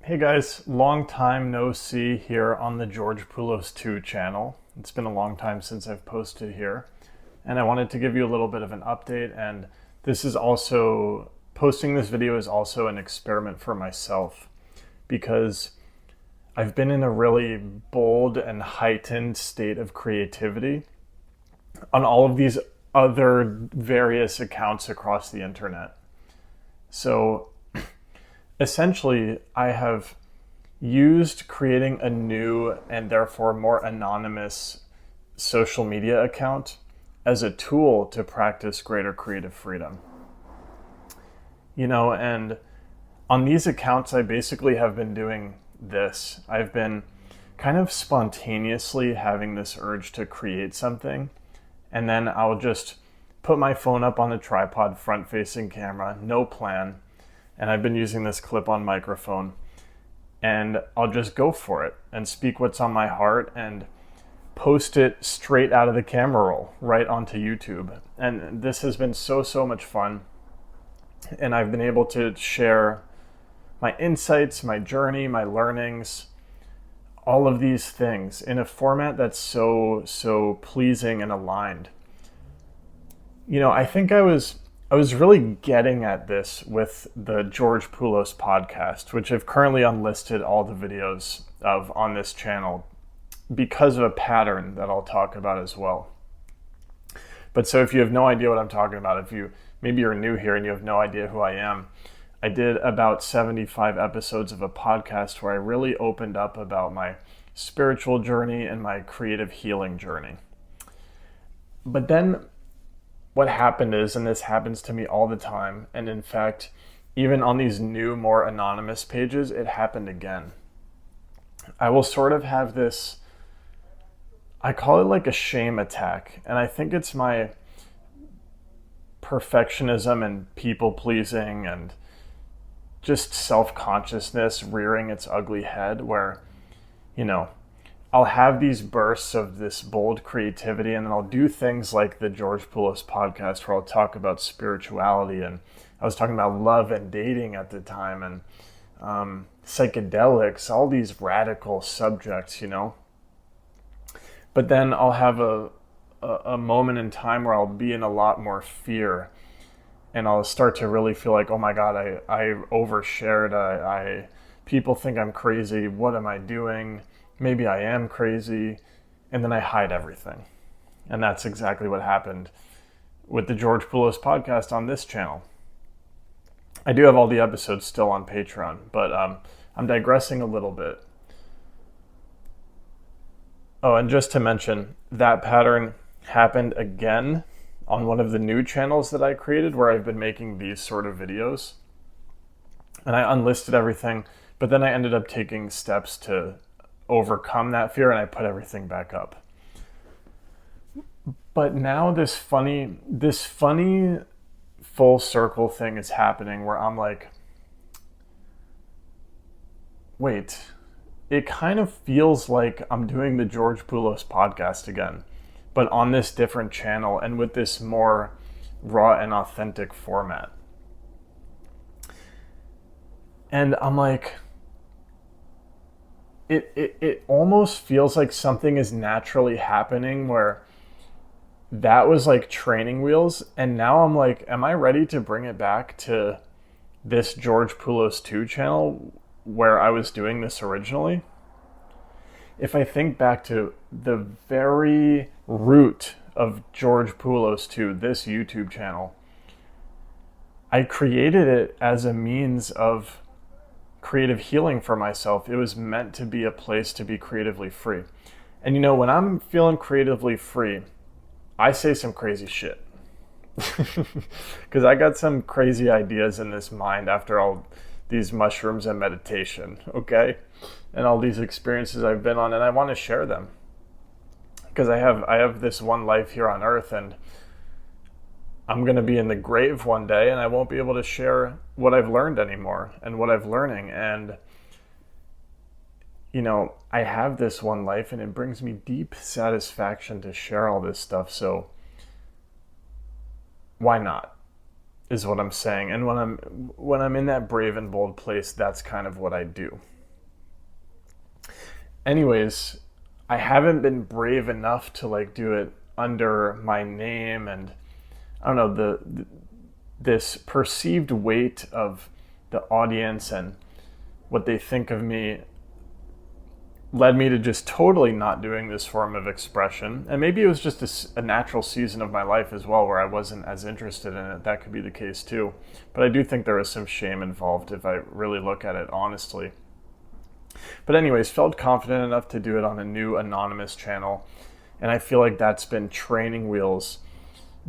Hey guys, long time no see here on the George Poulos 2 channel. It's been a long time since I've posted here, and I wanted to give you a little bit of an update. And posting this video is also an experiment for myself because I've been in a really bold and heightened state of creativity on all of these other various accounts across the internet. So essentially, I have used creating a new and therefore more anonymous social media account as a tool to practice greater creative freedom. And on these accounts, I basically have been doing this. I've been kind of spontaneously having this urge to create something, and then I'll just put my phone up on a tripod, front-facing camera, no plan, and I've been using this clip-on microphone, and I'll just go for it and speak what's on my heart and post it straight out of the camera roll right onto YouTube. And this has been so much fun, and I've been able to share my insights, my journey, my learnings, all of these things in a format that's so pleasing and aligned. I think I was really getting at this with the George Poulos podcast, which I've currently unlisted all the videos of on this channel because of a pattern that I'll talk about as well. But so if you have no idea what I'm talking about, maybe you're new here and you have no idea who I am, I did about 75 episodes of a podcast where I really opened up about my spiritual journey and my creative healing journey. But then what happened is, and this happens to me all the time, and in fact, even on these new, more anonymous pages, it happened again. I will sort of have this, I call it like a shame attack, and I think it's my perfectionism and people-pleasing and just self-consciousness rearing its ugly head where, I'll have these bursts of this bold creativity, and then I'll do things like the George Poulos podcast where I'll talk about spirituality, and I was talking about love and dating at the time, and psychedelics, all these radical subjects, But then I'll have a moment in time where I'll be in a lot more fear, and I'll start to really feel like, oh my God, I overshared, people think I'm crazy, what am I doing? Maybe I am crazy, and then I hide everything. And that's exactly what happened with the George Poulos podcast on this channel. I do have all the episodes still on Patreon, but I'm digressing a little bit. Oh, and just to mention, that pattern happened again on one of the new channels that I created where I've been making these sort of videos. And I unlisted everything, but then I ended up taking steps to overcome that fear, and I put everything back up. But now this funny full circle thing is happening where I'm like, wait, it kind of feels like I'm doing the George Poulos podcast again, but on this different channel and with this more raw and authentic format. And I'm like, it almost feels like something is naturally happening where that was like training wheels, and now I'm like, am I ready to bring it back to this George Poulos 2 channel where I was doing this originally? If I think back to the very root of George Poulos 2, this YouTube channel, I created it as a means of creative healing for myself. It was meant to be a place to be creatively free. And when I'm feeling creatively free, I say some crazy shit. Because I got some crazy ideas in this mind after all these mushrooms and meditation, okay? And all these experiences I've been on, and I want to share them. Because I have this one life here on earth, and I'm going to be in the grave one day, and I won't be able to share what I've learned anymore and what I'm learning. And, I have this one life, and it brings me deep satisfaction to share all this stuff. So why not? Is what I'm saying. And when I'm in that brave and bold place, that's kind of what I do. anyways, I haven't been brave enough to like do it under my name, and I don't know, this perceived weight of the audience and what they think of me led me to just totally not doing this form of expression. And maybe it was just a natural season of my life as well where I wasn't as interested in it. That could be the case too. But I do think there is some shame involved if I really look at it honestly. But anyways, felt confident enough to do it on a new anonymous channel. And I feel like that's been training wheels,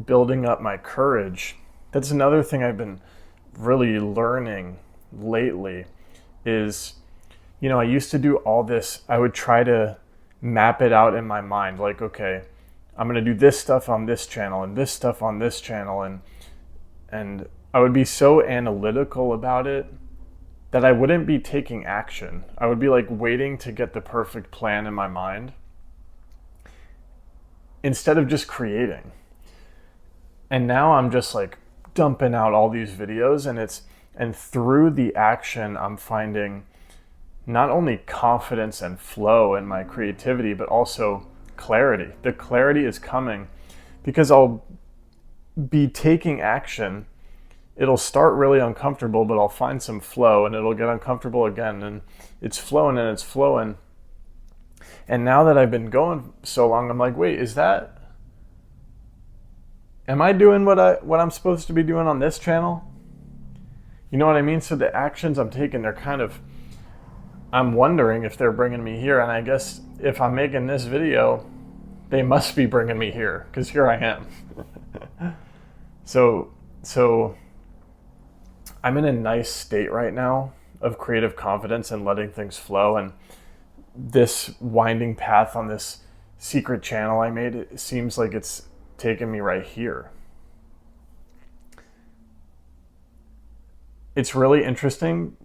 building up my courage. That's another thing I've been really learning lately is, you know, I used to do all this. I would try to map it out in my mind. Like, okay, I'm going to do this stuff on this channel and this stuff on this channel. And I would be so analytical about it that I wouldn't be taking action. I would be like waiting to get the perfect plan in my mind instead of just creating. And now I'm just like dumping out all these videos, and through the action, I'm finding not only confidence and flow in my creativity, but also clarity. The clarity is coming because I'll be taking action. It'll start really uncomfortable, but I'll find some flow, and it'll get uncomfortable again, and it's flowing and it's flowing. And now that I've been going so long, I'm like, wait, am I doing what I'm supposed to be doing on this channel? You know what I mean? So the actions I'm taking, I'm wondering if they're bringing me here. And I guess if I'm making this video, they must be bringing me here because here I am. So I'm in a nice state right now of creative confidence and letting things flow. And this winding path on this secret channel I made, it seems like it's taken me right here. It's really interesting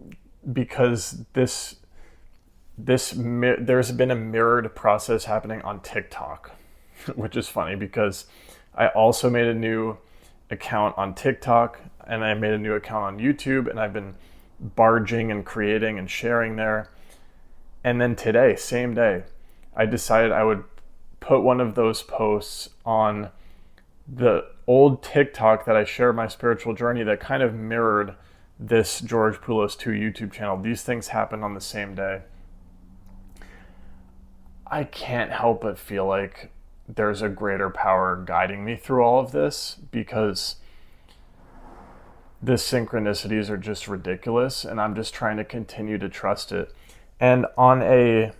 because there's been a mirrored process happening on TikTok, which is funny because I also made a new account on TikTok and I made a new account on YouTube, and I've been barging and creating and sharing there. And then today, same day, I decided I would put one of those posts on the old TikTok that I shared my spiritual journey that kind of mirrored this George Poulos 2 YouTube channel. These things happened on the same day. I can't help but feel like there's a greater power guiding me through all of this because the synchronicities are just ridiculous, and I'm just trying to continue to trust it. And on a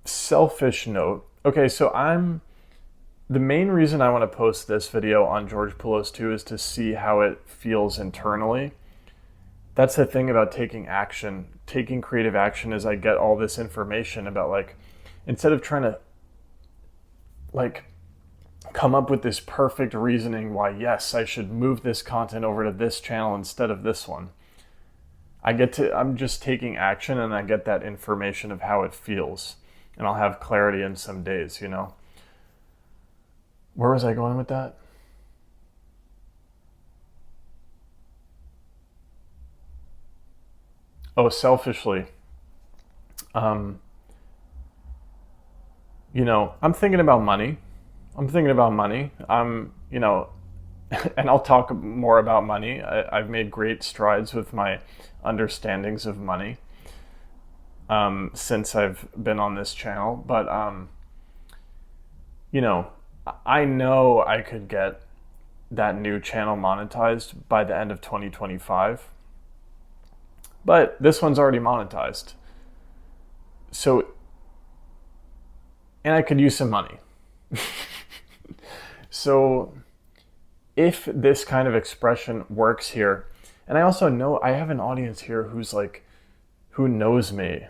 selfish note, okay, so the main reason I want to post this video on George Poulos 2 is to see how it feels internally. That's the thing about taking action, taking creative action, is I get all this information about, like, instead of trying to like come up with this perfect reasoning why, yes, I should move this content over to this channel instead of this one. I'm just taking action, and I get that information of how it feels, and I'll have clarity in some days, you know? Where was I going with that? Oh, selfishly. You know, I'm thinking about money. You know, and I'll talk more about money. I've made great strides with my understandings of money since I've been on this channel. But, you know I could get that new channel monetized by the end of 2025. But this one's already monetized. So, and I could use some money. So if this kind of expression works here, and I also know I have an audience here who knows me.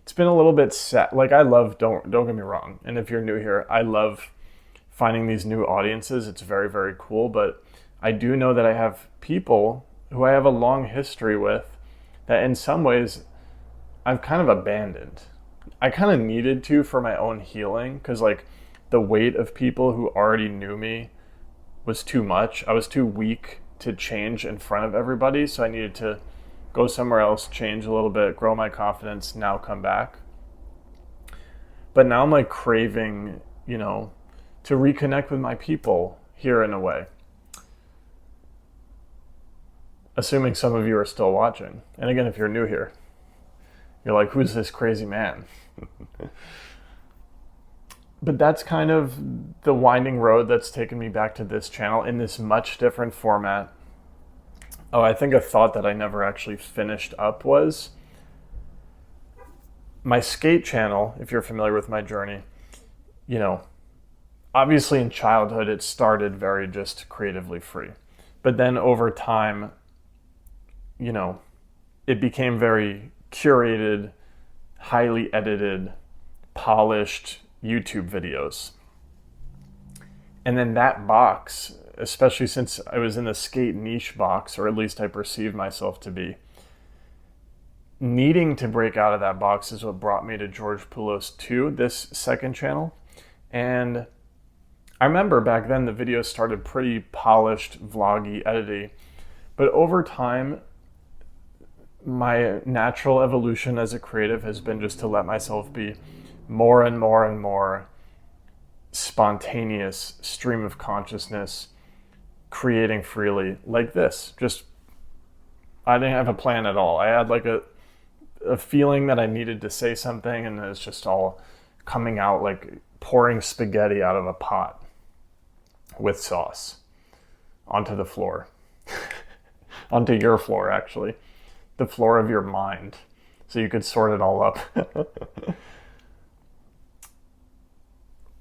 It's been a little bit sad. Like, I love, don't get me wrong. And if you're new here, I love finding these new audiences. It's very, very cool. But I do know that I have people who I have a long history with that in some ways I've kind of abandoned. I kind of needed to for my own healing, because like the weight of people who already knew me was too much. I was too weak to change in front of everybody, so I needed to go somewhere else, change a little bit, grow my confidence, now come back. But now I'm like craving, to reconnect with my people here in a way. Assuming some of you are still watching. And again, if you're new here, you're like, who's this crazy man? But that's kind of the winding road that's taken me back to this channel in this much different format. Oh, I think a thought that I never actually finished up was my skate channel, if you're familiar with my journey, obviously in childhood it started very just creatively free. But then over time, it became very curated, highly edited, polished YouTube videos. And then that box, especially since I was in the skate niche box, or at least I perceived myself to be, needing to break out of that box is what brought me to George Poulos 2, this second channel. And I remember back then the videos started pretty polished, vloggy, edited, but over time, my natural evolution as a creative has been just to let myself be more and more and more spontaneous stream of consciousness, creating freely like this. Just, I didn't have a plan at all. I had like a feeling that I needed to say something, and it's just all coming out like pouring spaghetti out of a pot with sauce onto the floor. Onto your floor, actually. The floor of your mind, so you could sort it all up.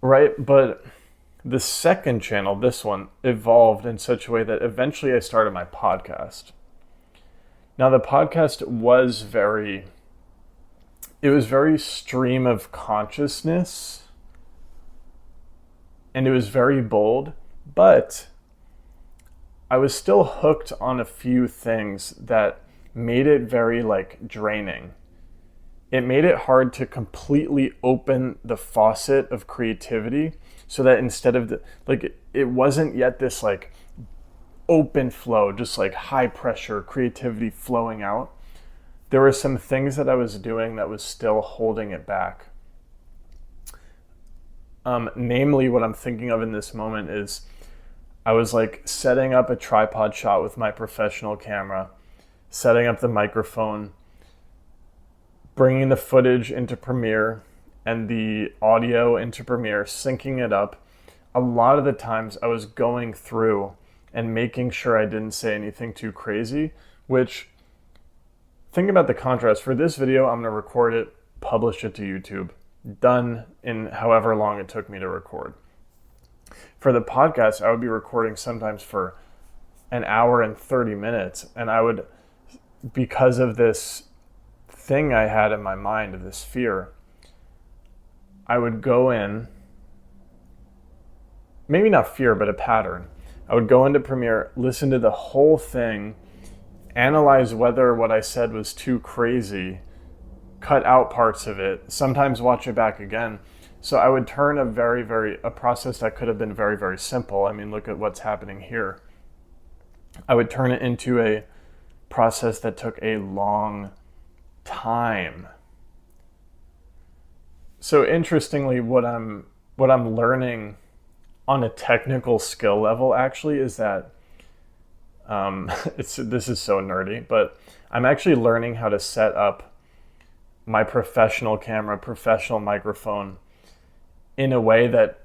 Right, but the second channel, this one, evolved in such a way that eventually I started my podcast. Now the podcast was very stream of consciousness, and it was very bold, but I was still hooked on a few things that made it very draining. It made it hard to completely open the faucet of creativity, so that instead of it wasn't yet this open flow, just high pressure creativity flowing out. There were some things that I was doing that was still holding it back. Namely, what I'm thinking of in this moment is I was setting up a tripod shot with my professional camera, setting up the microphone, bringing the footage into Premiere and the audio into Premiere, syncing it up. A lot of the times I was going through and making sure I didn't say anything too crazy, which, think about the contrast. For this video, I'm going to record it, publish it to YouTube, done in however long it took me to record. For the podcast, I would be recording sometimes for an hour and 30 minutes, and I would, because of this thing I had in my mind, of this fear, I would go in, maybe not fear, but a pattern. I would go into Premiere, listen to the whole thing, analyze whether what I said was too crazy, cut out parts of it, sometimes watch it back again. So I would turn a process that could have been very, very simple. I mean, look at what's happening here. I would turn it into a process that took a long time. So interestingly, what I'm learning on a technical skill level actually is that this is so nerdy, but I'm actually learning how to set up my professional camera, professional microphone in a way that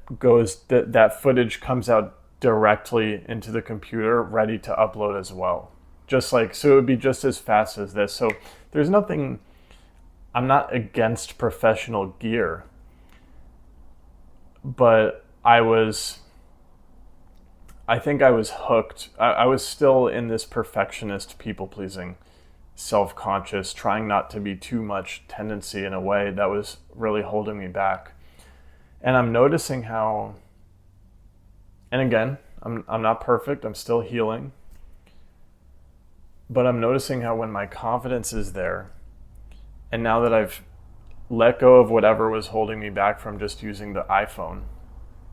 that footage comes out directly into the computer, ready to upload as well. So it would be just as fast as this. So there's nothing, I'm not against professional gear, but I think I was hooked. I was still in this perfectionist, people-pleasing, self-conscious, trying not to be too much tendency in a way that was really holding me back. And I'm noticing how, and again, I'm not perfect, I'm still healing, but I'm noticing how when my confidence is there, and now that I've let go of whatever was holding me back from just using the iPhone,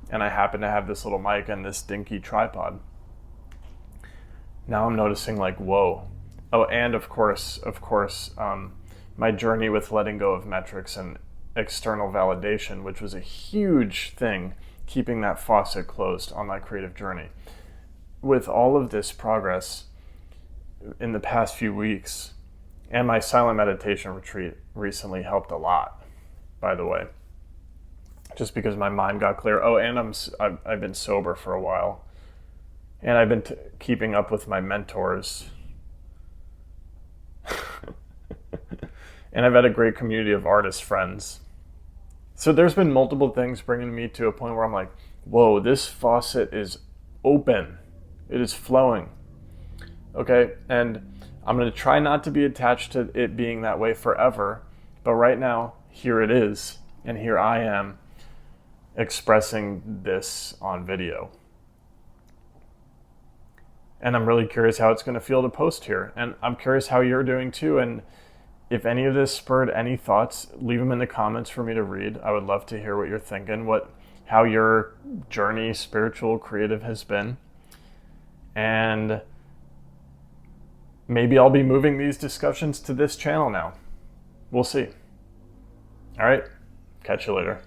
and I happen to have this little mic and this dinky tripod, now I'm noticing whoa, Oh, and my journey with letting go of metrics and external validation, which was a huge thing, keeping that faucet closed on my creative journey. With all of this progress in the past few weeks, and my silent meditation retreat recently helped a lot, by the way, just because my mind got clear. Oh, and I've been sober for a while, and I've been keeping up with my mentors. And I've had a great community of artist friends. So there's been multiple things bringing me to a point where I'm like, whoa, this faucet is open. It is flowing. Okay, and I'm going to try not to be attached to it being that way forever. But right now, here it is. And here I am expressing this on video. And I'm really curious how it's going to feel to post here. And I'm curious how you're doing too. And if any of this spurred any thoughts, leave them in the comments for me to read. I would love to hear what you're thinking, how your journey, spiritual, creative, has been. And maybe I'll be moving these discussions to this channel now. We'll see. All right. Catch you later.